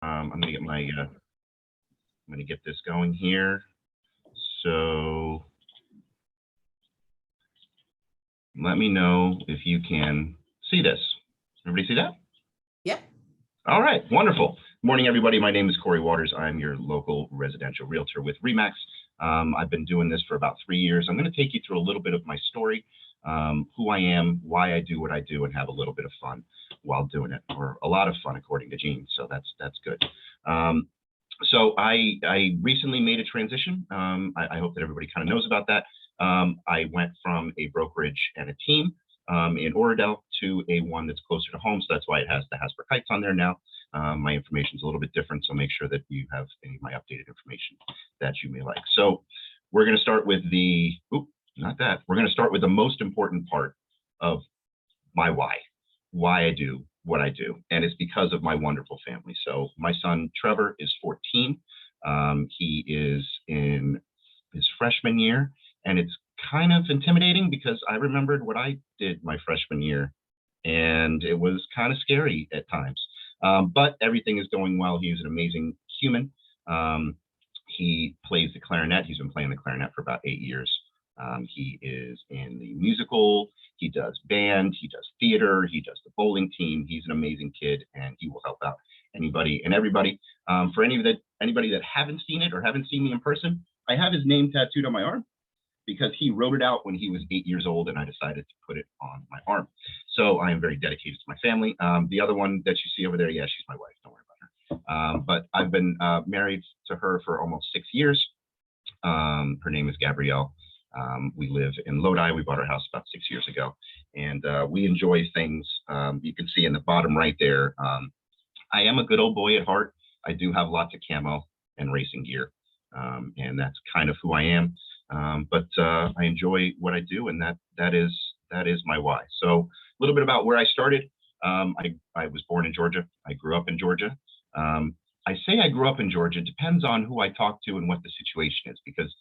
I'm gonna get my I'm gonna get this going here. So let me know if you can see this. Everybody see that? Yep. All right, wonderful. Morning, everybody. My name is Cory Waters. I'm your local residential realtor with Remax. I've been doing this for about 3 years. I'm going to take you through a little bit of my story, who I am, why I do what I do, and have a little bit of fun while doing it, or a lot of fun, according to Gene. So that's good. So I recently made a transition. I hope that everybody kind of knows about that. I went from a brokerage and a team in Oradell to a one that's closer to home. So that's why it has the Hasbrook Heights on there now. My information is a little bit different, so make sure that you have any of my updated information that you may like. So we're going to start with the, we're going to start with the most important part of my why I do what I do. And it's because of my wonderful family. So my son, Trevor, is 14. He is in his freshman year, and it's kind of intimidating because I remembered what I did my freshman year, and it was kind of scary at times. But everything is going well. He's an amazing human. He plays the clarinet. He's been playing the clarinet for about 8 years. He is in the musical. He does band. He does theater. He does the bowling team. He's an amazing kid, and he will help out anybody and everybody. For anybody that haven't seen it or haven't seen me in person, I have his name tattooed on my arm because he wrote it out when he was 8 years old, and I decided to put it on my arm. So I am very dedicated to my family. The other one that you see over there, yeah, she's my wife. Don't worry about her. But I've been married to her for almost 6 years. Her name is Gabrielle. We live in Lodi. We bought our house about 6 years ago, and we enjoy things. You can see in the bottom right there, I am a good old boy at heart. I do have lots of camo and racing gear, and that's kind of who I am. But I enjoy what I do, and that is my why. So a little bit about where I started. I was born in Georgia. I grew up in Georgia. I say I grew up in Georgia. It depends on who I talk to and what the situation is, because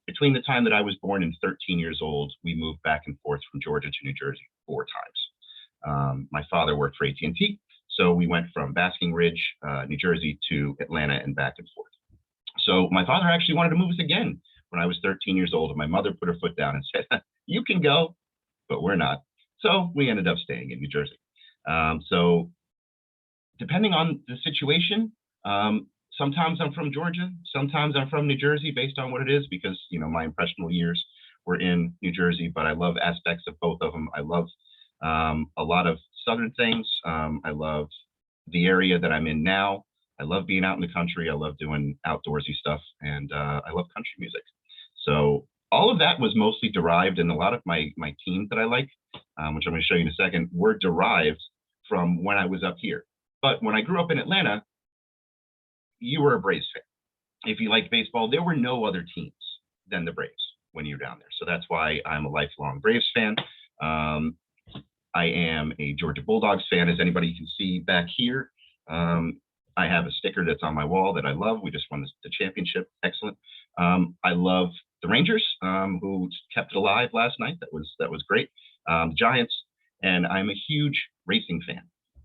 between the time that I was born and 13 years old, we moved back and forth from Georgia to New Jersey 4 times. My father worked for AT&T, so we went from Basking Ridge, New Jersey to Atlanta and back and forth. So my father actually wanted to move us again when I was 13 years old, and my mother put her foot down and said, you can go, but we're not. So we ended up staying in New Jersey. So depending on the situation, sometimes I'm from Georgia, sometimes I'm from New Jersey based on what it is, because, my impressionable years were in New Jersey, but I love aspects of both of them. I love a lot of Southern things. I love the area that I'm in now. I love being out in the country. I love doing outdoorsy stuff, and I love country music. So all of that was mostly derived, and a lot of my teams that I like, which I'm going to show you in a second, were derived from when I was up here. But when I grew up in Atlanta, you were a Braves fan. If you liked baseball, there were no other teams than the Braves when you're down there. So that's why I'm a lifelong Braves fan. I am a Georgia Bulldogs fan, as anybody can see back here. I have a sticker that's on my wall that I love. We just won the championship. Excellent. I love the Rangers, who kept it alive last night. That was great. Giants, and I'm a huge racing fan.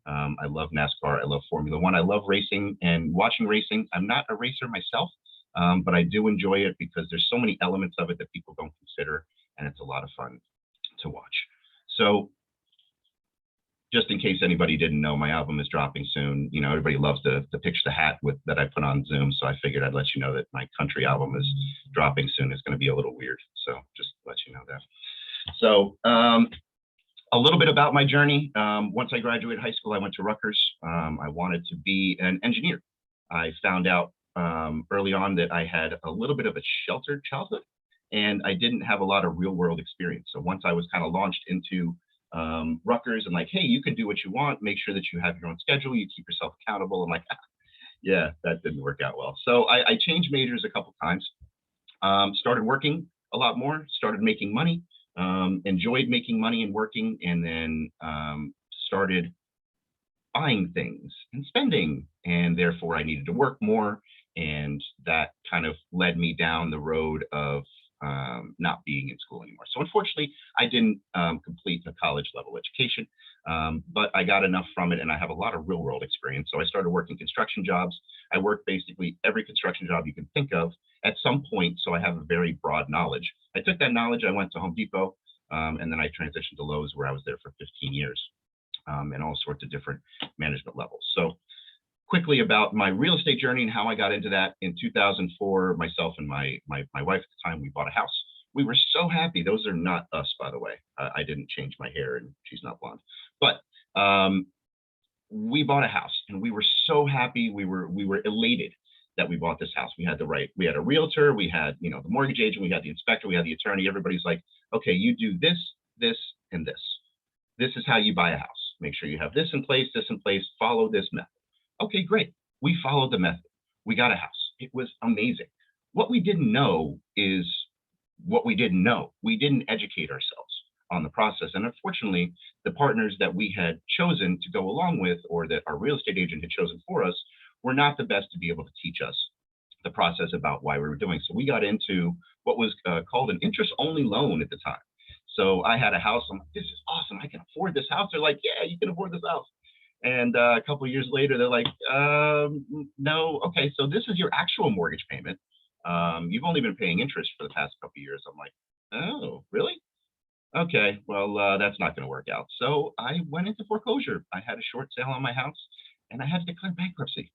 I love NASCAR. I love Formula One. I love racing and watching racing. I'm not a racer myself, but I do enjoy it because there's so many elements of it that people don't consider, and it's a lot of fun to watch. So just in case anybody didn't know, my album is dropping soon. Everybody loves to pitch the hat that I put on Zoom, so I figured I'd let you know that my country album is dropping soon. It's going to be a little weird, so just let you know that. So a little bit about my journey. Once I graduated high school, I went to Rutgers. I wanted to be an engineer. I found out early on that I had a little bit of a sheltered childhood, and I didn't have a lot of real world experience. So once I was kind of launched into Rutgers and like, hey, you can do what you want, make sure that you have your own schedule, you keep yourself accountable. I'm like, yeah, that didn't work out well. So I changed majors a couple times, started working a lot more, started making money, enjoyed making money and working, and then started buying things and spending, and therefore I needed to work more, and that kind of led me down the road of not being in school anymore. So unfortunately, I didn't complete a college level education, but I got enough from it, and I have a lot of real world experience. So I started working construction jobs. I worked basically every construction job you can think of at some point. So I have a very broad knowledge. I took that knowledge, I went to Home Depot, and then I transitioned to Lowe's, where I was there for 15 years, and all sorts of different management levels. So quickly about my real estate journey and how I got into that. In 2004, myself and my wife at the time, we bought a house. We were so happy. Those are not us, by the way. I didn't change my hair, and she's not blonde. But we bought a house, and we were so happy. We were elated that we bought this house. We had a realtor, we had, the mortgage agent, we had the inspector, we had the attorney. Everybody's like, okay, you do this, this, and this. This is how you buy a house. Make sure you have this in place, follow this method. Okay, great. We followed the method. We got a house. It was amazing. What we didn't know is what we didn't know. We didn't educate ourselves on the process. And unfortunately, the partners that we had chosen to go along with, or that our real estate agent had chosen for us, were not the best to be able to teach us the process about why we were doing. So we got into what was called an interest-only loan at the time. So I had a house. I'm like, this is awesome. I can afford this house. They're like, yeah, you can afford this house. And a couple of years later, they're like, no, okay, so this is your actual mortgage payment. You've only been paying interest for the past couple of years. I'm like, oh, really? Okay, well, that's not going to work out. So I went into foreclosure. I had a short sale on my house, and I had to declare bankruptcy.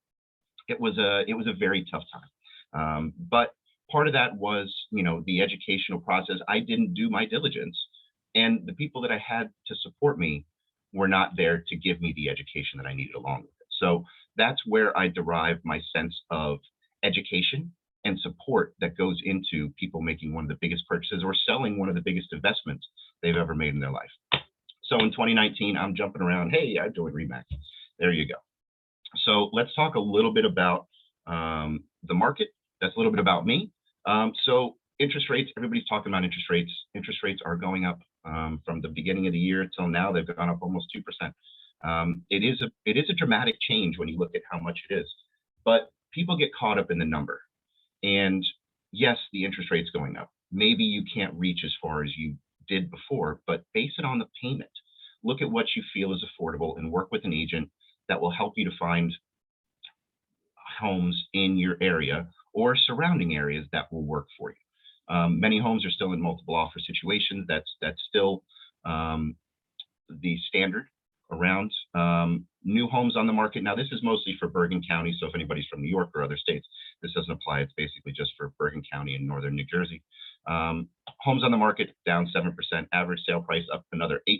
It was a very tough time. But part of that was, the educational process. I didn't do my diligence, and the people that I had to support me were not there to give me the education that I needed along with it. So that's where I derive my sense of education and support that goes into people making one of the biggest purchases or selling one of the biggest investments they've ever made in their life. So in 2019, I'm jumping around. Hey, I joined Remax. There you go. So let's talk a little bit about the market. That's a little bit about me. So interest rates, everybody's talking about interest rates. Interest rates are going up from the beginning of the year till now. They've gone up almost 2%. It is a dramatic change when you look at how much it is, but people get caught up in the number. And yes, the interest rate's going up. Maybe you can't reach as far as you did before, but base it on the payment. Look at what you feel is affordable and work with an agent that will help you to find homes in your area or surrounding areas that will work for you. Many homes are still in multiple offer situations. That's still the standard around new homes on the market. Now, this is mostly for Bergen County. So if anybody's from New York or other states, this doesn't apply. It's basically just for Bergen County and northern New Jersey. Homes on the market down 7%, average sale price up another 8%,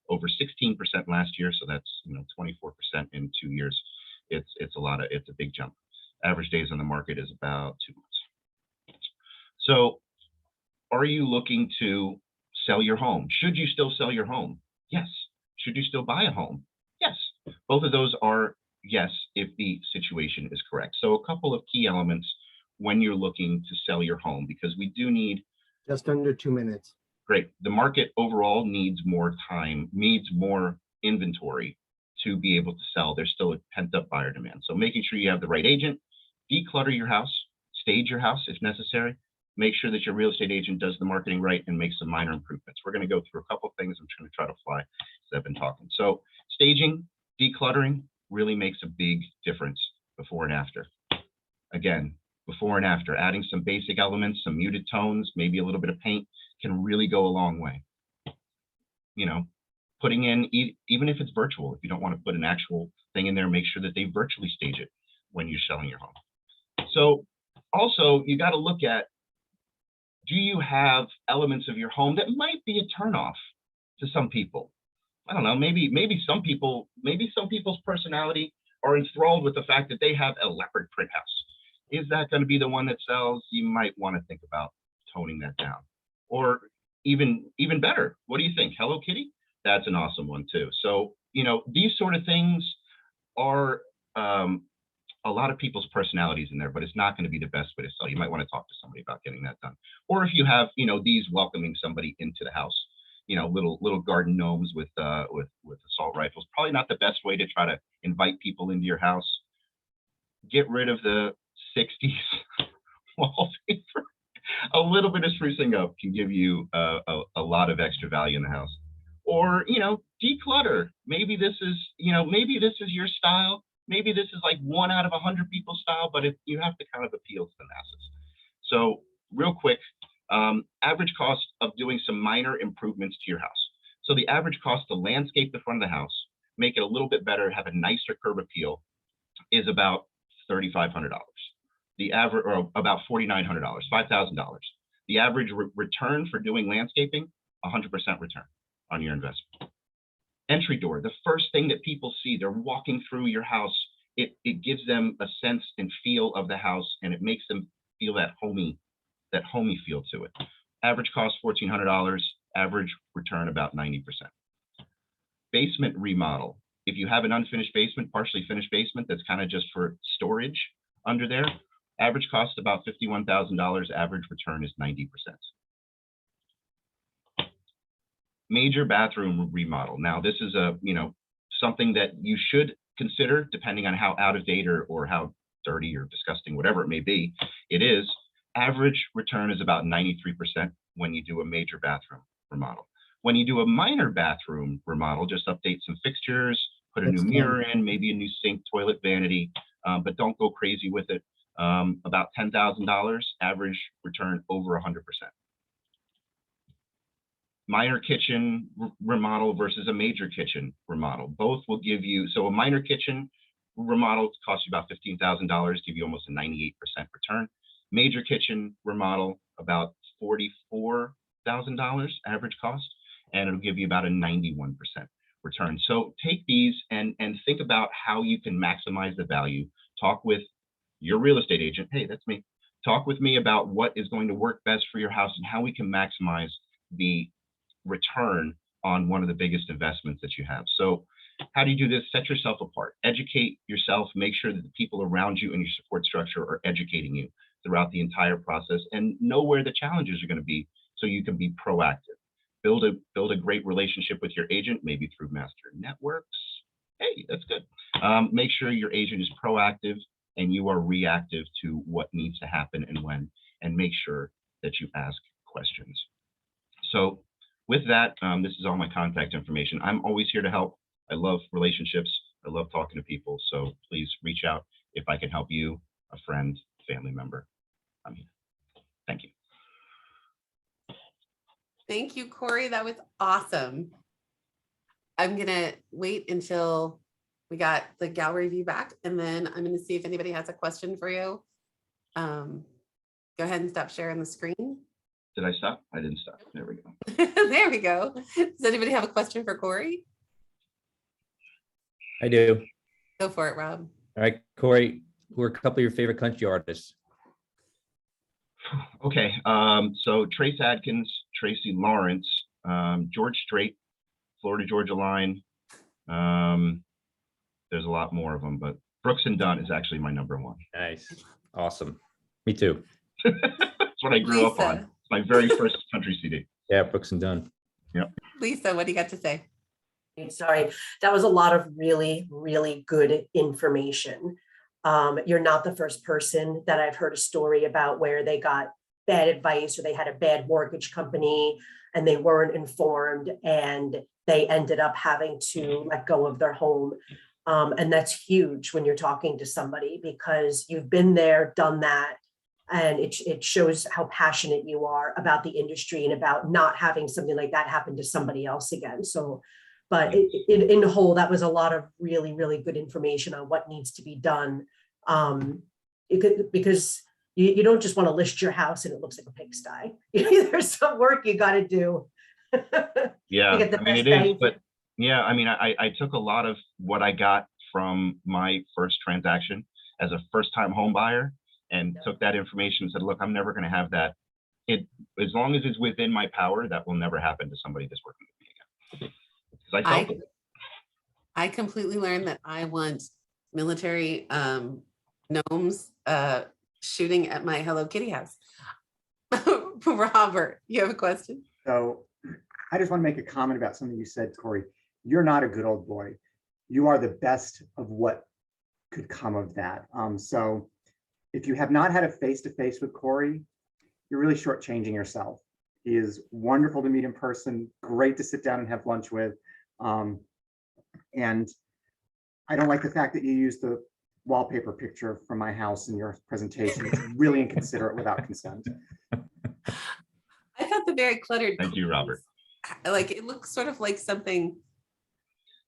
over 16% last year. So that's 24% in 2 years. It's a big jump. Average days on the market is about 2 months. So are you looking to sell your home? Should you still sell your home? Yes. Should you still buy a home? Yes. Both of those are yes if the situation is correct. So a couple of key elements when you're looking to sell your home, because we do need just under 2 minutes. Great. The market overall needs more time, needs more inventory to be able to sell. There's still a pent-up buyer demand. So making sure you have the right agent, declutter your house, stage your house if necessary, make sure that your real estate agent does the marketing right, and make some minor improvements. We're going to go through a couple of things. I'm trying to try to fly as I've been talking. So staging, decluttering really makes a big difference before and after. Again, before and after, adding some basic elements, some muted tones, maybe a little bit of paint can really go a long way. Putting in, even if it's virtual, if you don't want to put an actual thing in there, make sure that they virtually stage it when you're selling your home. So also, you got to look at, do you have elements of your home that might be a turnoff to some people? I don't know, maybe some people's personality are enthralled with the fact that they have a leopard print house. Is that going to be the one that sells? You might want to think about toning that down. Or even better, what do you think? Hello Kitty? That's an awesome one too. So, these sort of things are a lot of people's personalities in there, but it's not going to be the best way to sell. You might want to talk to somebody about getting that done. Or if you have, these welcoming somebody into the house, little garden gnomes with assault rifles, probably not the best way to try to invite people into your house. Get rid of the 60s wallpaper. A little bit of sprucing up can give you a lot of extra value in the house. Or, declutter. Maybe this is, maybe this is your style. Maybe this is like 1 out of 100 people's style, but if you have to kind of appeal to the masses. So real quick, average cost of doing some minor improvements to your house. So the average cost to landscape the front of the house, make it a little bit better, have a nicer curb appeal, is about $3,500. The average, or about $4,900, $5,000. The average return for doing landscaping, 100% return on your investment. Entry door, the first thing that people see, they're walking through your house. It gives them a sense and feel of the house, and it makes them feel that homey feel to it. Average cost $1,400, average return about 90%. Basement remodel. If you have an unfinished basement, partially finished basement, that's kind of just for storage under there, average cost about $51,000, average return is 90%. Major bathroom remodel. Now, this is something that you should consider depending on how out of date or how dirty or disgusting, whatever it may be, it is. Average return is about 93% when you do a major bathroom remodel. When you do a minor bathroom remodel, just update some fixtures, put a new mirror in, maybe a new sink, toilet, vanity, but don't go crazy with it. About $10,000, average return over 100%. Minor kitchen remodel versus a major kitchen remodel. Both will give you, so a minor kitchen remodel costs you about $15,000, give you almost a 98% return. Major kitchen remodel, about $44,000 average cost, and it'll give you about a 91% return. So take these and think about how you can maximize the value. Talk with your real estate agent. Hey, that's me. Talk with me about what is going to work best for your house and how we can maximize the return on one of the biggest investments that you have. So how do you do this? Set yourself apart, educate yourself, make sure that the people around you and your support structure are educating you throughout the entire process, and know where the challenges are going to be so you can be proactive. Build a great relationship with your agent, maybe through master networks. Hey, that's good. Make sure your agent is proactive and you are reactive to what needs to happen and when, and make sure that you ask questions. So with that, this is all my contact information. I'm always here to help. I love relationships. I love talking to people. So please reach out if I can help you, a friend, family member. I'm here. Thank you. Thank you, Cory. That was awesome. I'm going to wait until we got the gallery view back, and then I'm going to see if anybody has a question for you. Go ahead and stop sharing the screen. Did I stop? I didn't stop. There we go. There we go. Does anybody have a question for Cory? I do. Go for it, Rob. All right, Cory, who are a couple of your favorite country artists? Okay, so Trace Adkins, Tracy Lawrence, George Strait, Florida Georgia Line. There's a lot more of them, but Brooks and Dunn is actually my #1. Nice. Awesome. Me too. That's what I grew up on. It's my very first country CD. Yeah, Brooks and Dunn. Yep. Lisa, what do you got to say? Sorry, that was a lot of really, really good information. You're not the first person that I've heard a story about where they got bad advice or they had a bad mortgage company and they weren't informed and they ended up having to let go of their home. And that's huge when you're talking to somebody because you've been there, done that. And it shows how passionate you are about the industry and about not having something like that happen to somebody else again. So, but in the whole, that was a lot of really, really good information on what needs to be done. Because you don't just want to list your house and it looks like a pigsty. There's some work you got to do. Yeah, I mean, it is, but yeah, I mean, I took a lot of what I got from my first transaction as a first-time home buyer and took that information and said, look, I'm never going to have that. As long as it's within my power, that will never happen to somebody that's working with me again. Because I felt it. I completely learned that I want military gnomes shooting at my Hello Kitty house. Robert, you have a question? So I just want to make a comment about something you said, Cory. You're not a good old boy. You are the best of what could come of that. So if you have not had a face-to-face with Cory, you're really shortchanging yourself. He is wonderful to meet in person, great to sit down and have lunch with. And I don't like the fact that you use the wallpaper picture from my house in your presentation. It's really inconsiderate without consent. I thought the very cluttered. Thank you, Robert. Like, it looks sort of like something.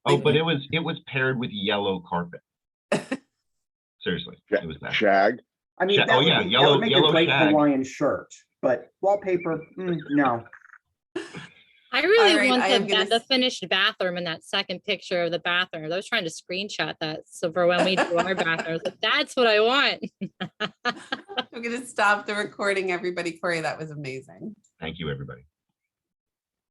Oh, like- but it was paired with yellow carpet. Seriously, it was that. Shag. I mean, Shag- that oh, would yeah, be- that yellow- would make yellow a great shag. Hawaiian shirt, but wallpaper, no. I really All right, want I am gonna the s- finished bathroom in that second picture of the bathroom. I was trying to screenshot that. So for when we do our bathrooms, that's what I want. I'm gonna stop the recording, everybody. Cory, that was amazing. Thank you, everybody.